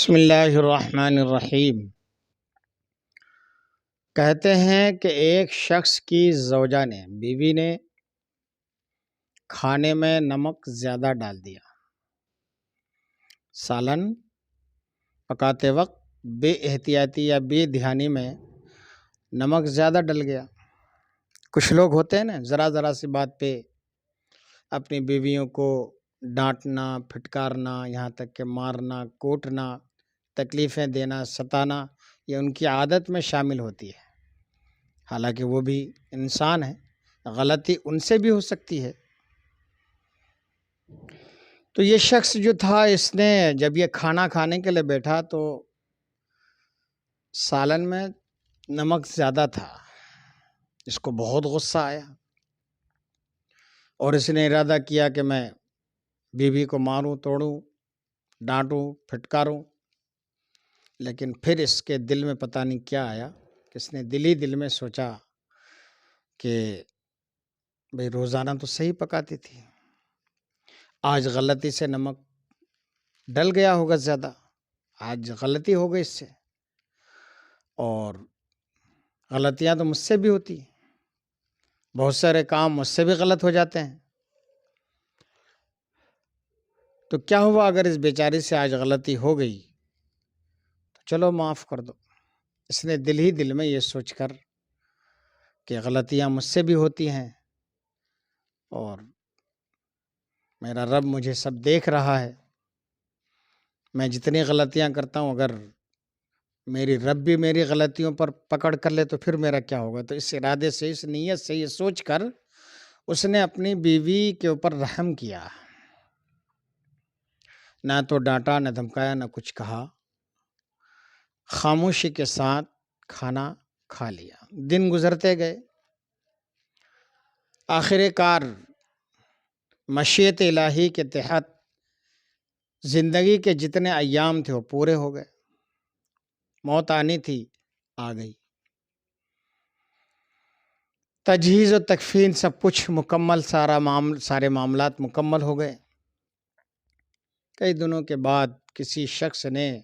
بسم اللہ الرحمن الرحیم۔ کہتے ہیں کہ ایک شخص کی زوجہ نے، بیوی نے کھانے میں نمک زیادہ ڈال دیا۔ سالن پکاتے وقت بے احتیاطی یا بے دھیانی میں نمک زیادہ ڈل گیا۔ کچھ لوگ ہوتے ہیں نا، ذرا سی بات پہ اپنی بیویوں کو ڈانٹنا، پھٹکارنا، یہاں تک کہ مارنا، کوٹنا، تکلیفیں دینا، ستانا، یہ ان کی عادت میں شامل ہوتی ہے۔ حالانکہ وہ بھی انسان ہے، غلطی ان سے بھی ہو سکتی ہے۔ تو یہ شخص جو تھا، اس نے جب یہ کھانا کھانے کے لیے بیٹھا تو سالن میں نمک زیادہ تھا۔ اس کو بہت غصہ آیا اور اس نے ارادہ کیا کہ میں بیوی کو ماروں، توڑوں، ڈانٹوں، پھٹکاروں۔ لیکن پھر اس کے دل میں پتہ نہیں کیا آیا کہ اس نے دل میں سوچا کہ بھئی روزانہ تو صحیح پکاتی تھی، آج غلطی سے نمک ڈل گیا ہوگا زیادہ، آج غلطی ہو گئی اس سے، اور غلطیاں تو مجھ سے بھی ہوتی ہیں، بہت سارے کام مجھ سے بھی غلط ہو جاتے ہیں، تو کیا ہوا اگر اس بیچاری سے آج غلطی ہو گئی تو چلو معاف کر دو۔ اس نے دل میں یہ سوچ کر کہ غلطیاں مجھ سے بھی ہوتی ہیں اور میرا رب مجھے سب دیکھ رہا ہے، میں جتنی غلطیاں کرتا ہوں، اگر میری رب بھی میری غلطیوں پر پکڑ کر لے تو پھر میرا کیا ہوگا۔ تو اس ارادے سے، اس نیت سے یہ سوچ کر اس نے اپنی بیوی کے اوپر رحم کیا، نہ تو ڈانٹا، نہ دھمکایا، نہ کچھ کہا، خاموشی کے ساتھ کھانا کھا لیا۔ دن گزرتے گئے، آخر کار مشیت الہی کے تحت زندگی کے جتنے ایام تھے وہ پورے ہو گئے، موت آنی تھی، آ گئی، تجہیز و تکفین سب کچھ مکمل، سارے معاملات مکمل ہو گئے۔ کئی دنوں کے بعد کسی شخص نے،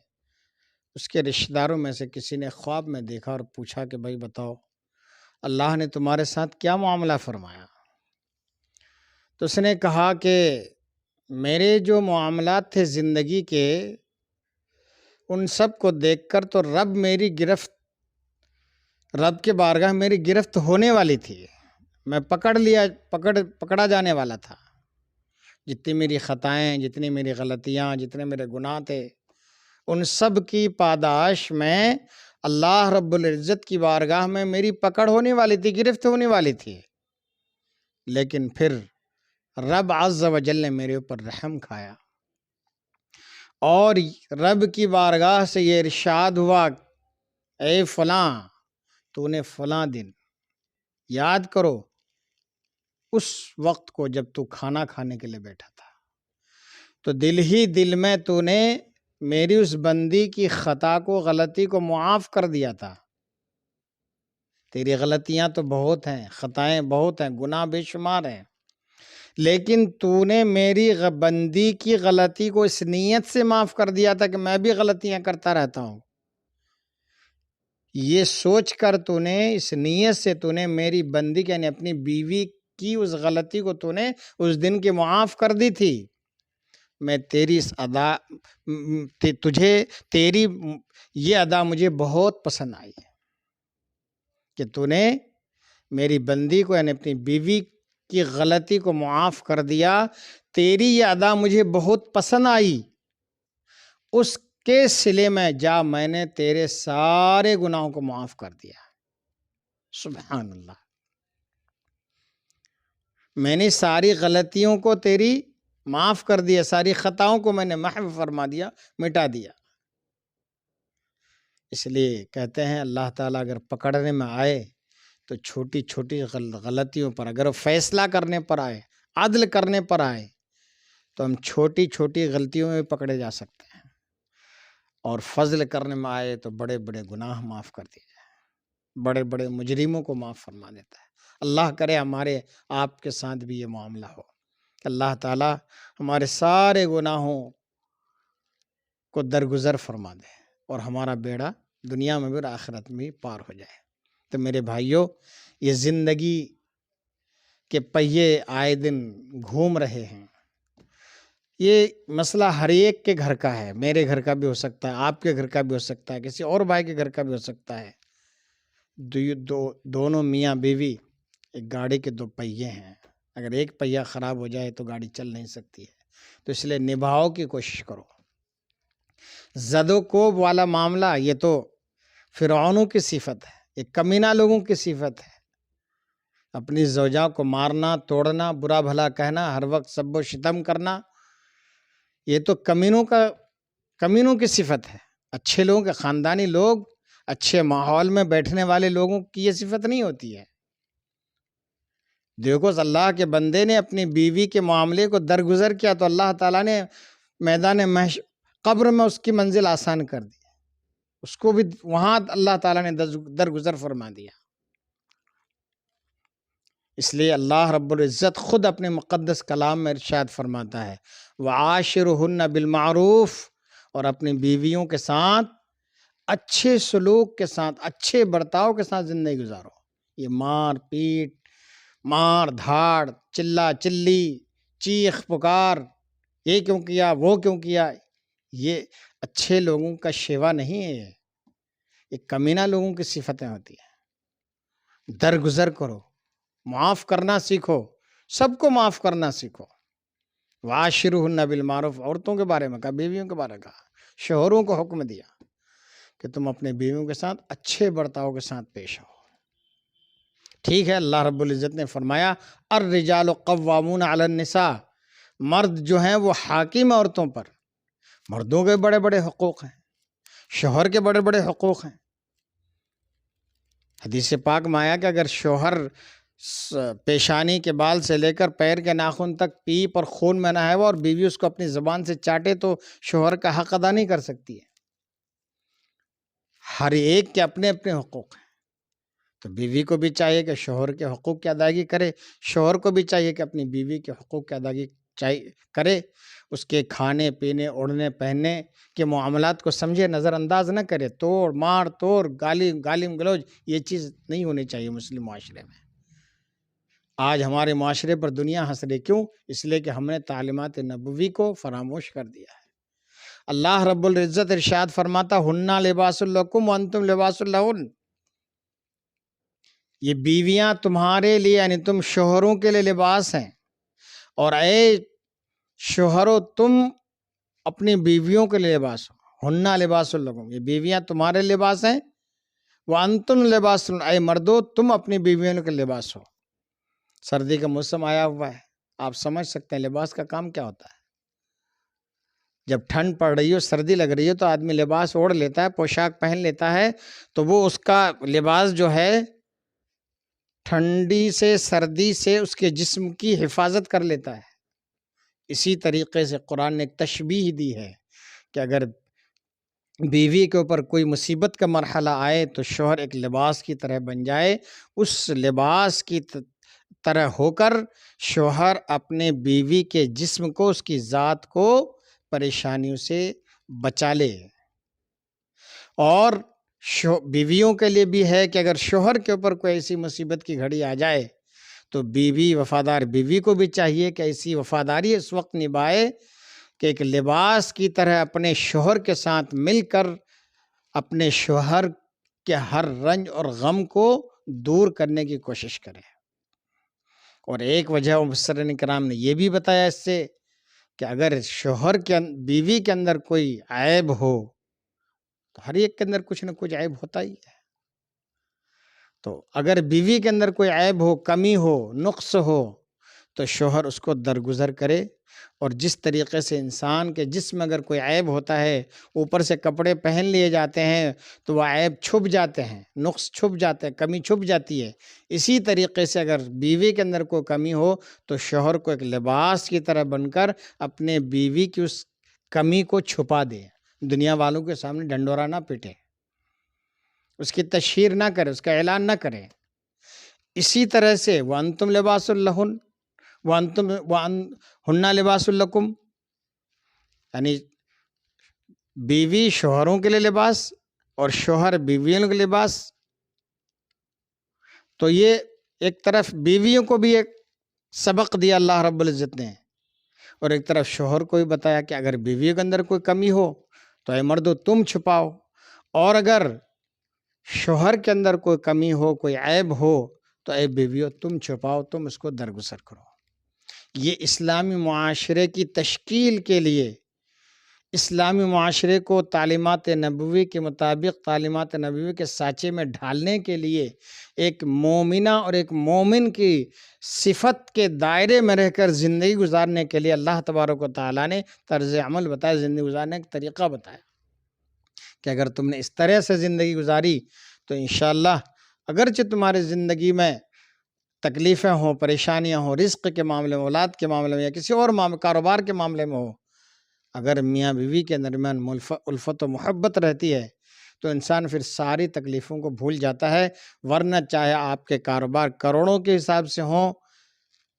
اس کے رشتہ داروں میں سے کسی نے خواب میں دیکھا اور پوچھا کہ بھائی بتاؤ، اللہ نے تمہارے ساتھ کیا معاملہ فرمایا؟ تو اس نے کہا کہ میرے جو معاملات تھے زندگی کے، ان سب کو دیکھ کر تو رب کے بارگاہ میری گرفت ہونے والی تھی، میں پکڑا جانے والا تھا۔ جتنی میری خطائیں، جتنی میری غلطیاں، جتنے میرے گناہ تھے، ان سب کی پاداش میں اللہ رب العزت کی بارگاہ میں میری پکڑ ہونے والی تھی، گرفت ہونے والی تھی۔ لیکن پھر رب عز و جل نے میرے اوپر رحم کھایا اور رب کی بارگاہ سے یہ ارشاد ہوا، اے فلاں، تو نے فلاں دن یاد کرو اس وقت کو جب تو کھانا کھانے کے لیے بیٹھا تھا، تو دل میں تو نے میری اس بندی کی خطا کو، غلطی کو معاف کر دیا تھا۔ تیری غلطیاں تو بہت ہیں، خطائیں بہت ہیں، گناہ بے شمار ہیں، لیکن تو نے میری بندی کی غلطی کو اس نیت سے معاف کر دیا تھا کہ میں بھی غلطیاں کرتا رہتا ہوں۔ یہ سوچ کر تو نے، اس نیت سے تو نے میری بندی کے، یعنی اپنی بیوی کی اس غلطی کو تو نے اس دن کے معاف کر دی تھی۔ میں تیری اس ادا، تیری یہ ادا مجھے بہت پسند آئی ہے کہ تو نے میری بندی کو، یعنی اپنی بیوی کی غلطی کو معاف کر دیا۔ تیری یہ ادا مجھے بہت پسند آئی، اس کے صلے میں جا، میں نے تیرے سارے گناہوں کو معاف کر دیا۔ سبحان اللہ، میں نے ساری غلطیوں کو تیری معاف کر دیا، ساری خطاؤں کو میں نے محو فرما دیا، مٹا دیا۔ اس لیے کہتے ہیں اللہ تعالیٰ اگر پکڑنے میں آئے تو چھوٹی چھوٹی غلطیوں پر، اگر وہ فیصلہ کرنے پر آئے، عدل کرنے پر آئے، تو ہم چھوٹی چھوٹی غلطیوں میں پکڑے جا سکتے ہیں، اور فضل کرنے میں آئے تو بڑے بڑے گناہ معاف کر دیے جائیں، بڑے بڑے مجرموں کو معاف فرما دیتا ہے۔ اللہ کرے ہمارے آپ کے ساتھ بھی یہ معاملہ ہو کہ اللہ تعالیٰ ہمارے سارے گناہوں کو درگزر فرما دے اور ہمارا بیڑا دنیا میں بھی اور آخرت میں بھی پار ہو جائے۔ تو میرے بھائیوں، یہ زندگی کے پہیے آئے دن گھوم رہے ہیں۔ یہ مسئلہ ہر ایک کے گھر کا ہے، میرے گھر کا بھی ہو سکتا ہے، آپ کے گھر کا بھی ہو سکتا ہے، کسی اور بھائی کے گھر کا بھی ہو سکتا ہے۔ دونوں میاں بیوی ایک گاڑی کے دو پہیے ہیں، اگر ایک پہیہ خراب ہو جائے تو گاڑی چل نہیں سکتی ہے۔ تو اس لیے نبھاؤ کی کوشش کرو۔ زد و کوب والا معاملہ یہ تو فرعونوں کی صفت ہے، یہ کمینہ لوگوں کی صفت ہے۔ اپنی زوجہ کو مارنا، توڑنا، برا بھلا کہنا، ہر وقت سب و شتم کرنا، یہ تو کمینوں کی صفت ہے۔ اچھے لوگ، خاندانی لوگ، اچھے ماحول میں بیٹھنے والے لوگوں کی یہ صفت نہیں ہوتی ہے۔ دیکھو، اللہ کے بندے نے اپنی بیوی کے معاملے کو درگزر کیا تو اللہ تعالیٰ نے میدان قبر میں اس کی منزل آسان کر دی، اس کو بھی وہاں اللہ تعالیٰ نے درگزر فرما دیا۔ اس لیے اللہ رب العزت خود اپنے مقدس کلام میں ارشاد فرماتا ہے، وَعَاشِرُهُنَّ بِالْمَعْرُوفِ، اور اپنی بیویوں کے ساتھ اچھے سلوک کے ساتھ، اچھے برتاؤ کے ساتھ زندگی گزارو۔ یہ مار پیٹ، مار دھاڑ، چلا چلی، چیخ پکار، یہ کیوں کیا، وہ کیوں کیا، یہ اچھے لوگوں کا شیوا نہیں ہے۔ یہ کمینہ لوگوں کی صفتیں ہوتی ہیں۔ درگزر کرو، معاف کرنا سیکھو، سب کو معاف کرنا سیکھو۔ وَعَاشِرُهُنَّ بِالْمَعْرُوفِ، عورتوں کے بارے میں کہا، بیویوں کے بارے میں کہا، شوہروں کو حکم دیا کہ تم اپنے بیویوں کے ساتھ اچھے برتاؤ کے ساتھ پیش آؤ۔ ٹھیک ہے، اللہ رب العزت نے فرمایا الرجال قوامون علی النساء، مرد جو ہیں وہ حاکم عورتوں پر۔ مردوں کے بڑے بڑے حقوق ہیں، شوہر کے بڑے بڑے حقوق ہیں۔ حدیث پاک میں آیا کہ اگر شوہر پیشانی کے بال سے لے کر پیر کے ناخن تک پیپ اور خون میں نہائے ہوا اور بیوی اس کو اپنی زبان سے چاٹے تو شوہر کا حق ادا نہیں کر سکتی ہے۔ ہر ایک کے اپنے اپنے حقوق ہیں، تو بیوی کو بھی چاہیے کہ شوہر کے حقوق کی ادائیگی کرے، شوہر کو بھی چاہیے کہ اپنی بیوی کے حقوق کی ادائیگی کرے، اس کے کھانے پینے، اوڑھنے پہننے کے معاملات کو سمجھے، نظر انداز نہ کرے۔ توڑ مار توڑ، گالی گلوچ، یہ چیز نہیں ہونی چاہیے مسلم معاشرے میں۔ آج ہمارے معاشرے پر دنیا ہنس رہی، کیوں؟ اس لیے کہ ہم نے تعلیمات نبوی کو فراموش کر دیا ہے۔ اللہ رب العزت ارشاد فرماتا، ہن لباس لکم وانتم لباس لہن، یہ بیویاں تمہارے لیے یعنی تم شوہروں کے لیے لباس ہیں، اور اے شوہرو تم اپنی بیویوں کے لیے لباس ہو۔ ہن لباس لکم، یہ بیویاں تمہارے لباس ہیں، وانتم لباس لہن، اے مردو تم اپنی بیویوں کے لباس ہو۔ سردی کا موسم آیا ہوا ہے، آپ سمجھ سکتے ہیں لباس کا کام کیا ہوتا ہے۔ جب ٹھنڈ پڑ رہی ہو، سردی لگ رہی ہے تو آدمی لباس اوڑھ لیتا ہے، پوشاک پہن لیتا ہے، تو وہ اس کا لباس جو ہے ٹھنڈی سے، سردی سے اس کے جسم کی حفاظت کر لیتا ہے۔ اسی طریقے سے قرآن نے ایک تشبیہ دی ہے کہ اگر بیوی کے اوپر کوئی مصیبت کا مرحلہ آئے تو شوہر ایک لباس کی طرح بن جائے، اس لباس کی طرح ہو کر شوہر اپنے بیوی کے جسم کو، اس کی ذات کو پریشانیوں سے بچا لے۔ اور بیویوں کے لیے بھی ہے کہ اگر شوہر کے اوپر کوئی ایسی مصیبت کی گھڑی آ جائے تو بیوی، وفادار بیوی کو بھی چاہیے کہ ایسی وفاداری اس وقت نبھائے کہ ایک لباس کی طرح اپنے شوہر کے ساتھ مل کر اپنے شوہر کے ہر رنج اور غم کو دور کرنے کی کوشش کرے۔ اور ایک وجہ مفسرین کرام نے یہ بھی بتایا اس سے کہ اگر شوہر کے بیوی کے اندر کوئی عیب ہو تو ہر ایک کے اندر کچھ نہ کچھ عیب ہوتا ہی ہے، تو اگر بیوی کے اندر کوئی عیب ہو، کمی ہو، نقص ہو تو شوہر اس کو درگزر کرے۔ اور جس طریقے سے انسان کے جسم میں اگر کوئی عیب ہوتا ہے، اوپر سے کپڑے پہن لیے جاتے ہیں تو وہ عیب چھپ جاتے ہیں، نقص چھپ جاتے ہیں، کمی چھپ جاتی ہے، اسی طریقے سے اگر بیوی کے اندر کوئی کمی ہو تو شوہر کو ایک لباس کی طرح بن کر اپنے بیوی کی اس کمی کو چھپا دے، دنیا والوں کے سامنے ڈنڈورا نہ پیٹے، اس کی تشہیر نہ کرے، اس کا اعلان نہ کرے۔ اسی طرح سے وَأَنْتُمْ لِبَاسٌ لَهُنَّ وَأَنْتُمْ هُنَّ لِبَاسٌ لَكُمْ، یعنی بیوی شوہروں کے لیے لباس اور شوہر بیویوں کے لباس. تو یہ ایک طرف بیویوں کو بھی ایک سبق دیا اللہ رب العزت نے، اور ایک طرف شوہر کو بھی بتایا کہ اگر بیویوں کے اندر کوئی کمی ہو تو اے مردو تم چھپاؤ، اور اگر شوہر کے اندر کوئی کمی ہو، کوئی عیب ہو تو اے بیویوں تم چھپاؤ، تم اس کو درگزر کرو. یہ اسلامی معاشرے کی تشکیل کے لیے، اسلامی معاشرے کو تعلیمات نبوی کے مطابق، تعلیمات نبوی کے سانچے میں ڈھالنے کے لیے، ایک مومنہ اور ایک مومن کی صفت کے دائرے میں رہ کر زندگی گزارنے کے لیے اللہ تبارک و تعالیٰ نے طرز عمل بتایا، زندگی گزارنے کا طریقہ بتایا کہ اگر تم نے اس طرح سے زندگی گزاری تو انشاءاللہ اگرچہ تمہاری زندگی میں تکلیفیں ہوں، پریشانیاں ہوں، رزق کے معاملے میں، اولاد کے معاملے میں، یا کسی اور کاروبار کے معاملے میں ہو، اگر میاں بیوی کے درمیان الفت و محبت رہتی ہے تو انسان پھر ساری تکلیفوں کو بھول جاتا ہے. ورنہ چاہے آپ کے کاروبار کروڑوں کے حساب سے ہوں،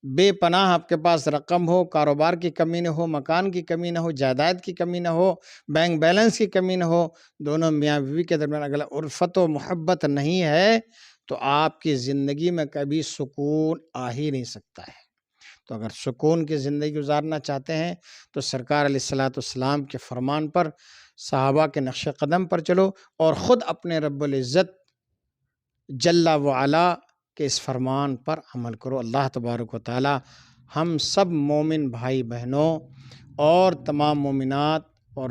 بے پناہ آپ کے پاس رقم ہو، کاروبار کی کمی نہ ہو، مکان کی کمی نہ ہو، جائیداد کی کمی نہ ہو، بینک بیلنس کی کمی نہ ہو، دونوں میاں بیوی کے درمیان اگر الفت و محبت نہیں ہے تو آپ کی زندگی میں کبھی سکون آ ہی نہیں سکتا ہے. تو اگر سکون کی زندگی گزارنا چاہتے ہیں تو سرکار علیہ الصلوۃ والسلام کے فرمان پر، صحابہ کے نقش قدم پر چلو، اور خود اپنے رب العزت جل وعلا کے اس فرمان پر عمل کرو. اللہ تبارک و تعالی ہم سب مومن بھائی بہنوں اور تمام مومنات اور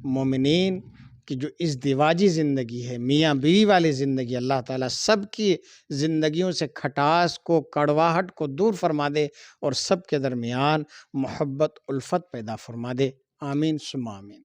مومنین کی جو اس ازدواجی زندگی ہے، میاں بیوی والی زندگی، اللہ تعالیٰ سب کی زندگیوں سے کھٹاس کو، کڑواہٹ کو دور فرما دے اور سب کے درمیان محبت الفت پیدا فرما دے. آمین ثم آمین.